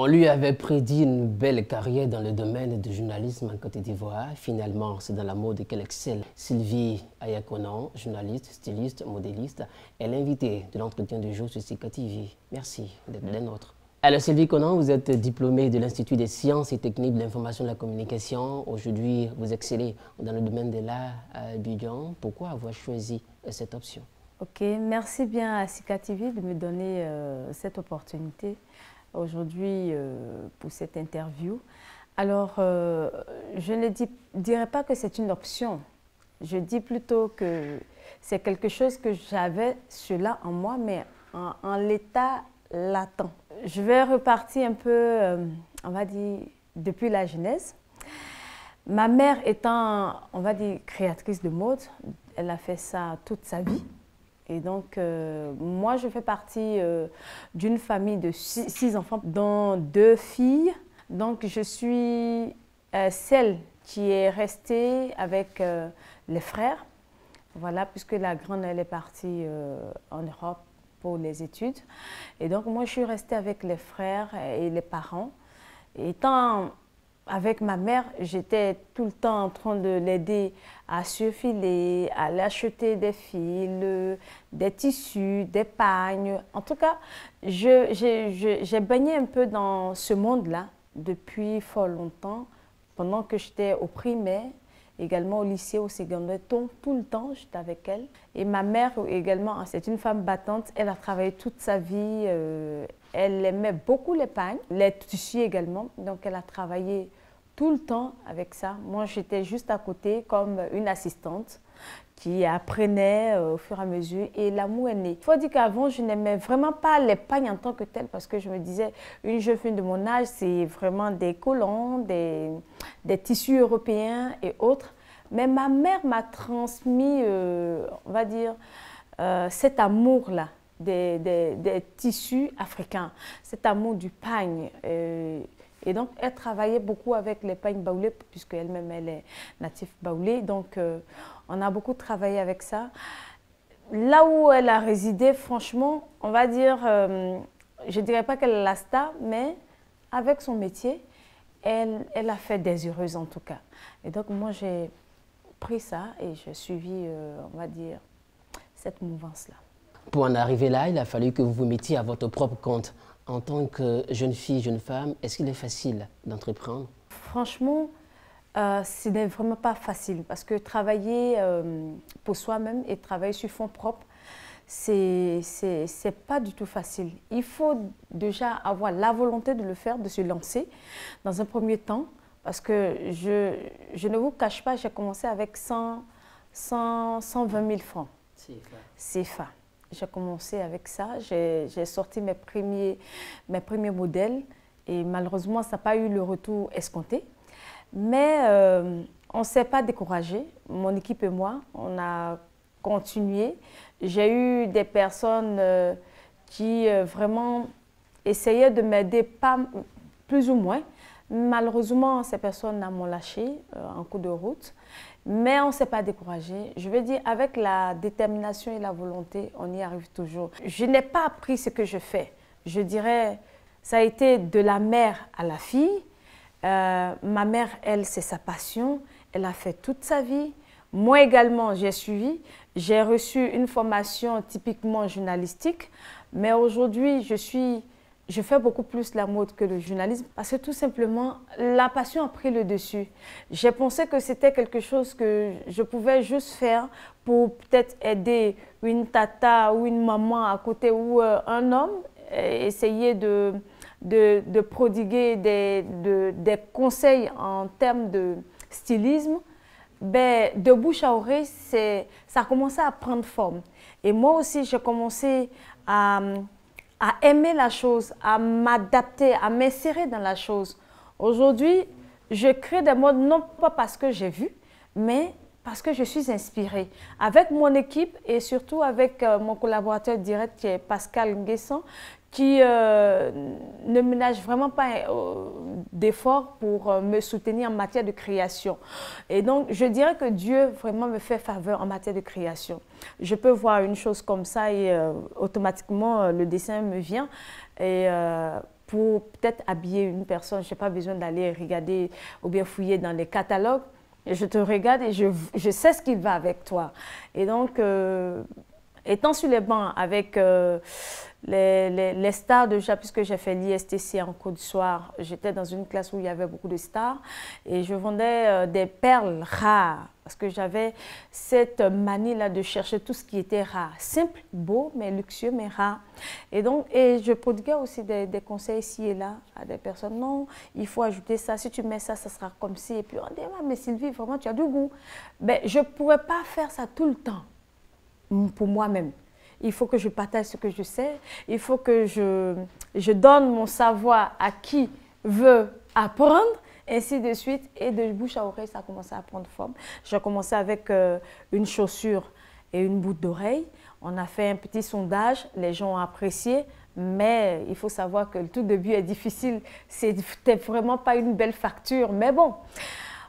On lui avait prédit une belle carrière dans le domaine du journalisme en Côte d'Ivoire. Finalement, c'est dans la mode qu'elle excelle. Sylvie Ayakonan, journaliste, styliste, modéliste, est l'invitée de l'entretien du jour sur Sika TV. Merci d'être des nôtres. Alors Sylvie Conan, vous êtes diplômée de l'Institut des sciences et techniques de l'information et de la communication. Aujourd'hui, vous excellez dans le domaine de l'art à Abidjan. Pourquoi avoir choisi cette option? Ok, merci bien à Sika TV de me donner cette opportunité aujourd'hui pour cette interview. Alors, je ne dirais pas que c'est une option. Je dis plutôt que c'est quelque chose que j'avais cela en moi, mais en l'état latent. Je vais repartir un peu, on va dire, depuis la jeunesse. Ma mère étant, on va dire, créatrice de mode, elle a fait ça toute sa vie. Et donc, moi, je fais partie d'une famille de six enfants, dont 2 filles. Donc, je suis celle qui est restée avec les frères. Voilà, puisque la grande, elle est partie en Europe pour les études. Et donc, moi, je suis restée avec les frères et les parents. Étant avec ma mère, j'étais tout le temps en train de l'aider à se filer, à l'acheter des fils, des tissus, des pagnes. En tout cas, j'ai baigné un peu dans ce monde-là depuis fort longtemps, pendant que j'étais au primaire, également au lycée, au secondaire, tout le temps, j'étais avec elle. Et ma mère également, c'est une femme battante, elle a travaillé toute sa vie, elle aimait beaucoup les pagnes, les tissus également, donc elle a travaillé tout le temps avec ça. Moi, j'étais juste à côté comme une assistante qui apprenait au fur et à mesure et l'amour est né. Il faut dire qu'avant, je n'aimais vraiment pas les pagnes en tant que telles parce que je me disais, une jeune fille de mon âge, c'est vraiment des collants, des tissus européens et autres. Mais ma mère m'a transmis, on va dire, cet amour-là des tissus africains, cet amour du pagne. Et donc, elle travaillait beaucoup avec les pagnes baoulés, puisqu'elle-même, elle est native baoulée. Donc, on a beaucoup travaillé avec ça. Là où elle a résidé, franchement, on va dire, je ne dirais pas qu'elle est la star, mais avec son métier, elle a fait des heureuses en tout cas. Et donc, moi, j'ai pris ça et j'ai suivi, on va dire, cette mouvance-là. Pour en arriver là, il a fallu que vous vous mettiez à votre propre compte. En tant que jeune fille, jeune femme, est-ce qu'il est facile d'entreprendre? Franchement, ce n'est vraiment pas facile parce que travailler pour soi-même et travailler sur fonds propres, c'est pas du tout facile. Il faut déjà avoir la volonté de le faire, de se lancer dans un premier temps parce que je ne vous cache pas, j'ai commencé avec 120 000 francs CFA. J'ai commencé avec ça, j'ai sorti mes premiers modèles et malheureusement, ça n'a pas eu le retour escompté. Mais on ne s'est pas découragé, mon équipe et moi, on a continué. J'ai eu des personnes qui vraiment essayaient de m'aider, pas plus ou moins. Malheureusement, ces personnes m'ont lâché en cours de route. Mais on ne s'est pas découragé. Je veux dire, avec la détermination et la volonté, on y arrive toujours. Je n'ai pas appris ce que je fais. Je dirais, ça a été de la mère à la fille. Ma mère, elle, c'est sa passion. Elle a fait toute sa vie. Moi également, j'ai suivi. J'ai reçu une formation typiquement journalistique. Mais aujourd'hui, je fais beaucoup plus la mode que le journalisme parce que tout simplement, la passion a pris le dessus. J'ai pensé que c'était quelque chose que je pouvais juste faire pour peut-être aider une tata ou une maman à côté ou un homme, essayer de prodiguer des conseils en termes de stylisme. Ben, de bouche à oreille, ça a commencé à prendre forme. Et moi aussi, j'ai commencé à aimer la chose, à m'adapter, à m'insérer dans la chose. Aujourd'hui, je crée des modes non pas parce que j'ai vu, mais parce que je suis inspirée. Avec mon équipe et surtout avec mon collaborateur direct qui est Pascal Nguessan, qui ne ménage vraiment pas d'efforts pour me soutenir en matière de création. Et donc, je dirais que Dieu vraiment me fait faveur en matière de création. Je peux voir une chose comme ça et automatiquement, le dessin me vient. Et pour peut-être habiller une personne. Je n'ai pas besoin d'aller regarder ou bien fouiller dans les catalogues. Et je te regarde et je sais ce qui va avec toi. Et donc, étant sur les bancs avec les stars déjà, puisque j'ai fait l'ISTC en Côte d'Ivoire, j'étais dans une classe où il y avait beaucoup de stars et je vendais des perles rares parce que j'avais cette manie-là de chercher tout ce qui était rare. Simple, beau, mais luxueux, mais rare. Et donc, je prodiguais aussi des conseils ici et là à des personnes. Non, il faut ajouter ça. Si tu mets ça, ça sera comme ci. Et puis on dit, ah, mais Sylvie, vraiment, tu as du goût. Mais je ne pourrais pas faire ça tout le temps pour moi-même. Il faut que je partage ce que je sais. Il faut que je donne mon savoir à qui veut apprendre, ainsi de suite. Et de bouche à oreille, ça a commencé à prendre forme. J'ai commencé avec une chaussure et une boucle d'oreille. On a fait un petit sondage. Les gens ont apprécié. Mais il faut savoir que le tout début est difficile. C'était vraiment pas une belle facture. Mais bon.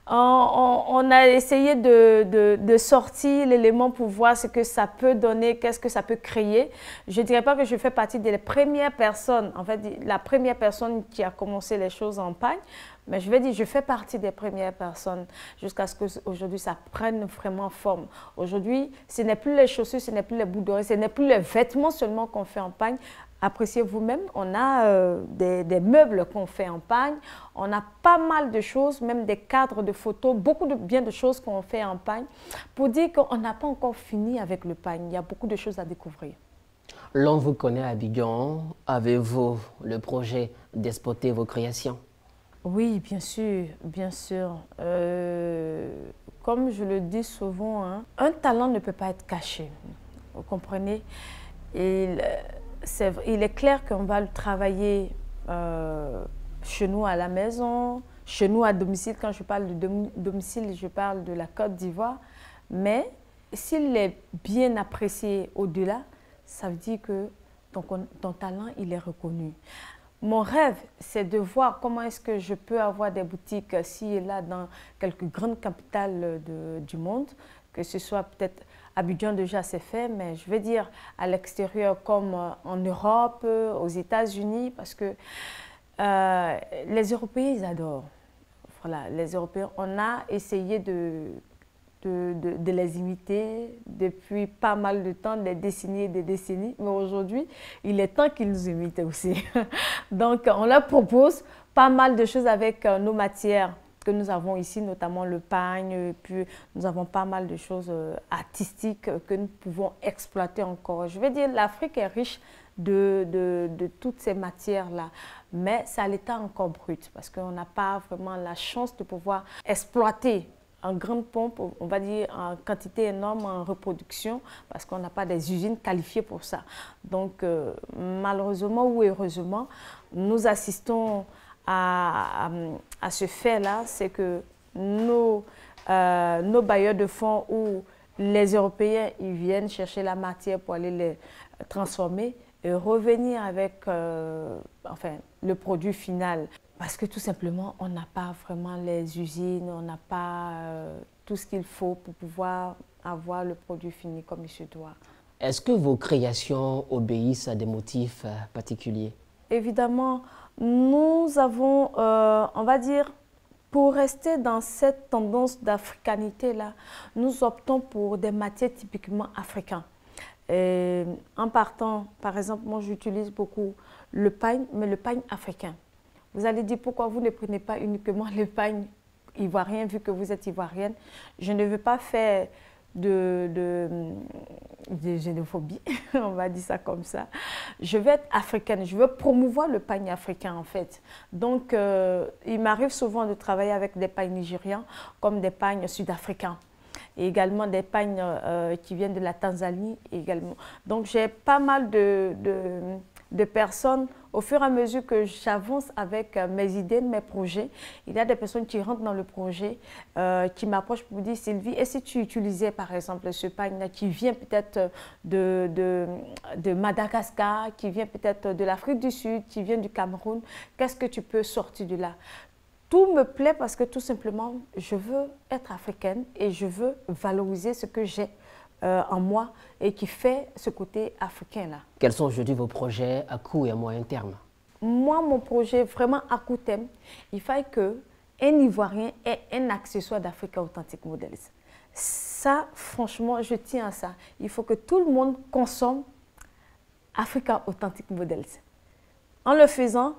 On a essayé de sortir l'élément pour voir ce que ça peut donner, qu'est-ce que ça peut créer. Je ne dirais pas que je fais partie des premières personnes, en fait, la première personne qui a commencé les choses en pagne, mais je vais dire, je fais partie des premières personnes jusqu'à ce qu'aujourd'hui ça prenne vraiment forme. Aujourd'hui, ce n'est plus les chaussures, ce n'est plus les boucles d'oreilles, ce n'est plus les vêtements seulement qu'on fait en pagne. Appréciez vous-même, on a des meubles qu'on fait en pagne, on a pas mal de choses, même des cadres de photos, beaucoup de choses qu'on fait en pagne, pour dire qu'on n'a pas encore fini avec le pagne, il y a beaucoup de choses à découvrir. L'on vous connaît à Abidjan, avez-vous le projet d'exporter vos créations? Oui, bien sûr, bien sûr. Comme je le dis souvent, hein, un talent ne peut pas être caché, vous comprenez? Il est clair qu'on va le travailler chez nous à la maison, chez nous à domicile. Quand je parle de domicile, je parle de la Côte d'Ivoire. Mais s'il est bien apprécié au-delà, ça veut dire que ton talent, il est reconnu. Mon rêve, c'est de voir comment est-ce que je peux avoir des boutiques ci et là dans quelques grandes capitales du monde, que ce soit peut-être Abidjan déjà c'est fait, mais je veux dire à l'extérieur comme en Europe, aux États-Unis, parce que les Européens, ils adorent. Voilà, les Européens, on a essayé de les imiter depuis pas mal de temps, des décennies et des décennies, mais aujourd'hui, il est temps qu'ils nous imitent aussi. Donc, on leur propose pas mal de choses avec nos matières que nous avons ici, notamment le pagne, et puis nous avons pas mal de choses artistiques que nous pouvons exploiter encore. Je veux dire, l'Afrique est riche de toutes ces matières-là, mais c'est à l'état encore brut, parce qu'on n'a pas vraiment la chance de pouvoir exploiter en grande pompe, on va dire en quantité énorme en reproduction, parce qu'on n'a pas des usines qualifiées pour ça. Donc, malheureusement ou heureusement, nous assistons à ce fait-là, c'est que nos bailleurs de fonds ou les Européens, ils viennent chercher la matière pour aller les transformer et revenir avec enfin, le produit final. Parce que tout simplement, on n'a pas vraiment les usines, on n'a pas tout ce qu'il faut pour pouvoir avoir le produit fini comme il se doit. Est-ce que vos créations obéissent à des motifs particuliers? Évidemment, nous avons, on va dire, pour rester dans cette tendance d'africanité-là, nous optons pour des matières typiquement africaines. En partant, par exemple, moi j'utilise beaucoup le pagne, mais le pagne africain. Vous allez dire pourquoi vous ne prenez pas uniquement le pagne ivoirien vu que vous êtes ivoirienne. Je ne veux pas faire de xénophobie, on va dire ça comme ça. Je veux être africaine, je veux promouvoir le pagne africain en fait. Donc il m'arrive souvent de travailler avec des pagnes nigérians comme des pagnes sud-africains. Et également des pagnes qui viennent de la Tanzanie également. Donc j'ai pas mal de personnes, au fur et à mesure que j'avance avec mes idées, mes projets, il y a des personnes qui rentrent dans le projet, qui m'approchent pour me dire, Sylvie, et si tu utilisais par exemple ce pagne qui vient peut-être de Madagascar, qui vient peut-être de l'Afrique du Sud, qui vient du Cameroun, qu'est-ce que tu peux sortir de là? Tout me plaît parce que tout simplement, je veux être africaine et je veux valoriser ce que j'ai en moi et qui fait ce côté africain-là. Quels sont aujourd'hui vos projets à court et à moyen terme? moi, mon projet vraiment à court terme, il faut qu'un Ivoirien ait un accessoire d'Africa Authentic Models. Ça, franchement, je tiens à ça. Il faut que tout le monde consomme Africa Authentic Models. En le faisant,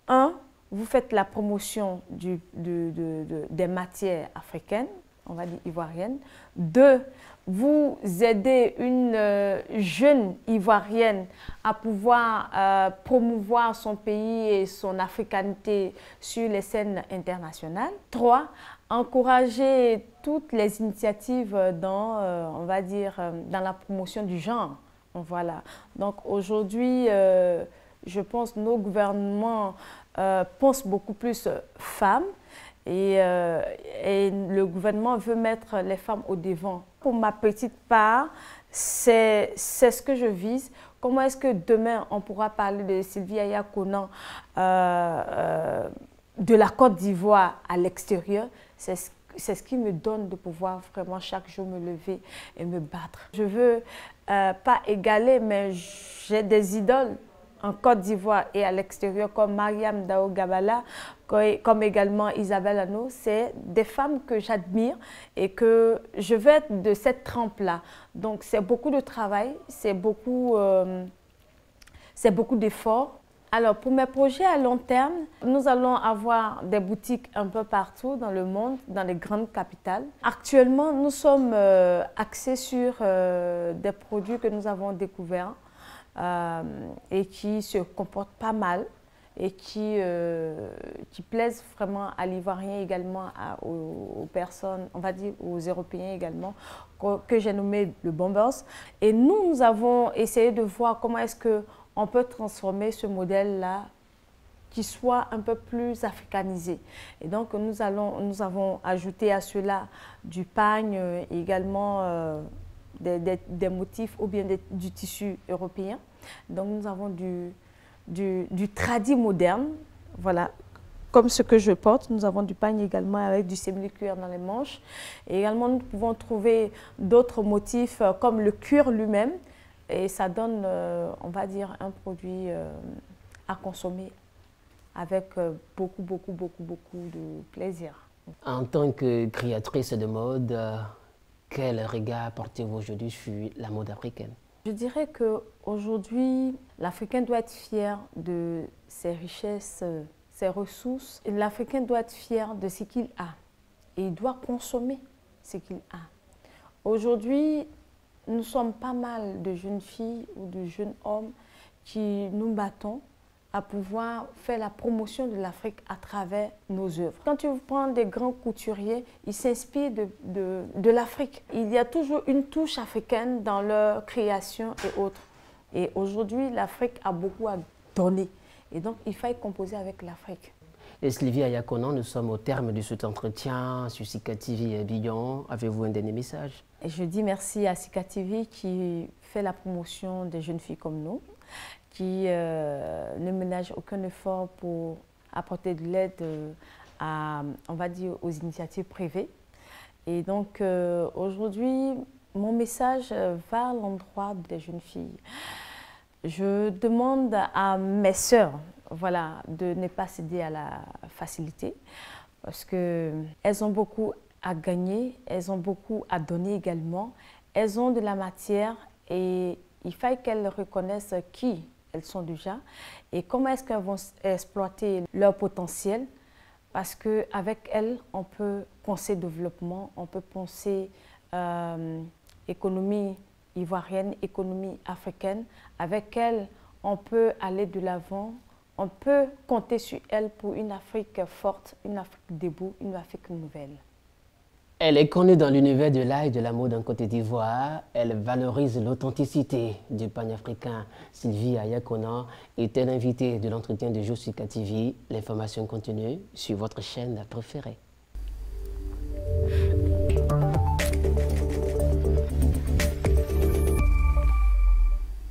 vous faites la promotion des matières africaines, on va dire ivoiriennes. 2, vous aidez une jeune ivoirienne à pouvoir promouvoir son pays et son africanité sur les scènes internationales. 3, encourager toutes les initiatives dans, on va dire, dans la promotion du genre. Voilà. Donc aujourd'hui, je pense que nos gouvernements pensent beaucoup plus femmes et le gouvernement veut mettre les femmes au devant. Pour ma petite part, c'est ce que je vise. Comment est-ce que demain on pourra parler de Sylvie Aya Konan de la Côte d'Ivoire à l'extérieur? C'est ce qui me donne de pouvoir vraiment chaque jour me lever et me battre. Je veux pas égaler, mais j'ai des idoles en Côte d'Ivoire et à l'extérieur, comme Mariam Dao Gabala, comme également Isabelle Ano. C'est des femmes que j'admire et que je veux être de cette trempe-là. Donc c'est beaucoup de travail, c'est beaucoup d'efforts. Alors pour mes projets à long terme, nous allons avoir des boutiques un peu partout dans le monde, dans les grandes capitales. Actuellement, nous sommes axés sur des produits que nous avons découverts et qui se comportent pas mal et qui plaisent vraiment à l'Ivoirien également, aux personnes, on va dire aux Européens également, que j'ai nommé le Bombers. Et nous avons essayé de voir comment est-ce qu'on peut transformer ce modèle-là qui soit un peu plus africanisé. Et donc nous avons ajouté à cela du pagne et également des motifs ou bien du tissu européen. Donc nous avons du tradi moderne, voilà, comme ce que je porte. Nous avons du pagne également avec du simili-cuir dans les manches. Et également nous pouvons trouver d'autres motifs comme le cuir lui-même. Et ça donne, on va dire, un produit à consommer avec beaucoup de plaisir. En tant que créatrice de mode, quel regard portez-vous aujourd'hui sur la mode africaine? Je dirais qu'aujourd'hui, l'Africain doit être fier de ses richesses, ses ressources. L'Africain doit être fier de ce qu'il a et il doit consommer ce qu'il a. Aujourd'hui, nous sommes pas mal de jeunes filles ou de jeunes hommes qui nous battons à pouvoir faire la promotion de l'Afrique à travers nos œuvres. Quand tu prends des grands couturiers, ils s'inspirent de l'Afrique. Il y a toujours une touche africaine dans leur création et autres. Et aujourd'hui, l'Afrique a beaucoup à donner. Et donc, il faut composer avec l'Afrique. Et Sylvie Aya Konan, nous sommes au terme de cet entretien sur Sika TV et Abidjan. Avez-vous un dernier message? Et je dis merci à Sika TV qui fait la promotion des jeunes filles comme nous, qui ne ménage aucun effort pour apporter de l'aide on va dire, aux initiatives privées. Et donc aujourd'hui, mon message va à l'endroit des jeunes filles. Je demande à mes sœurs, voilà, de ne pas céder à la facilité parce qu'elles ont beaucoup à gagner, elles ont beaucoup à donner également. Elles ont de la matière et il faut qu'elles reconnaissent qui elles sont déjà et comment est-ce qu'elles vont exploiter leur potentiel parce qu'avec elles, on peut penser développement, on peut penser économie ivoirienne, économie africaine. Avec elles, on peut aller de l'avant, on peut compter sur elles pour une Afrique forte, une Afrique debout, une Afrique nouvelle. Elle est connue dans l'univers de l'art et de la mode en Côte d'Ivoire. Elle valorise l'authenticité du panafricain. Sylvie Aya Konan était l'invitée de l'entretien de Sika TV. L'information continue sur votre chaîne préférée.